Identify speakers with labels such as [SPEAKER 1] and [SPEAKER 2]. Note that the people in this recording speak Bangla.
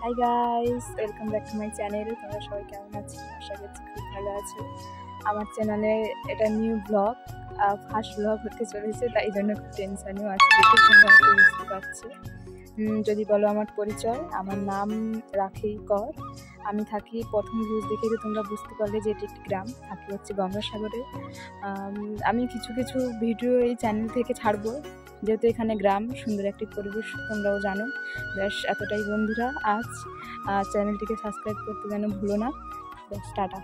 [SPEAKER 1] Hi guys, welcome back to my channel. তোমরা সবাই কেমন আছো? আশা করছি খুব ভালো আছো। আমার চ্যানেলে এটা নিউ ব্লগ, ফার্স্ট ব্লগ হতে চলেছে, তাই জন্য খুব টেনশানেও আছে। দেখে তোমরা হয়তো বুঝতে পারছো। যদি বলো আমার পরিচয়, আমার নাম রাখি কর। আমি থাকি, প্রথম ভিউজ দেখে তো তোমরা বুঝতে পারলে যে এটি একটি গ্রাম, থাকি হচ্ছে গঙ্গাসাগরে। আমি কিছু কিছু ভিডিও এই চ্যানেল থেকে ছাড়বো, যেহেতু এখানে গ্রাম, সুন্দর একটি পরিবেশ তোমরাও জানো। ব্যাস এতটাই বন্ধুরা, আজ চ্যানেলটিকে সাবস্ক্রাইব করতে যেন ভুলো না। ব্যাস টাটা।